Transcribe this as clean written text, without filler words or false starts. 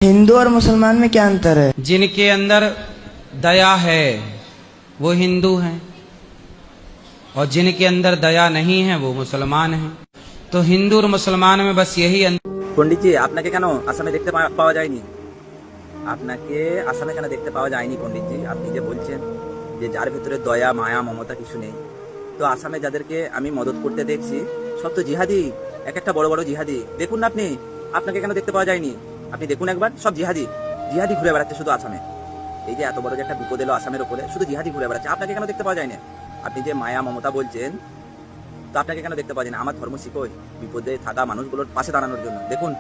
हिंदू और मुसलमान में क्या अंतर है? जिनके अंदर दया है वो हिंदू हैं और जिनके अंदर दया नहीं है वो मुसलमान हैं। तो हिंदू और मुसलमान में बस यही अंतर। পণ্ডিতজি, আপনাকে কেন আসামে দেখতে পাওয়া যায়নি? আপনাকে আসামে কেন দেখতে পাওয়া যায়নি পণ্ডিতজি? আপনি যে বলছেন যে যার ভিতরে দয়া মায়া মমতা কিছু নেই, তো আসামে যাদেরকে আমি মদত করতে দেখছি সব তো জিহাদি, এক একটা বড় বড় জিহাদি। দেখুন না আপনি, আপনাকে কেন দেখতে পাওয়া যায়নি? আপনি দেখুন একবার, সব জিহাদি জিহাদি ঘুরে বেড়াচ্ছে শুধু আসামে। এই যে এত বড় যে একটা বিপদ এলো আসামের উপরে, শুধু জিহাদি ঘুরে বেড়াচ্ছে, আপনাকে কেন দেখতে পাওয়া যায় না? আপনি যে মায়া মমতা বলছেন, তো আপনাকে কেন দেখতে পাওয়া যায় না? আমার ধর্ম শিখোয় বিপদে থাকা মানুষগুলোর পাশে দাঁড়ানোর জন্য। দেখুন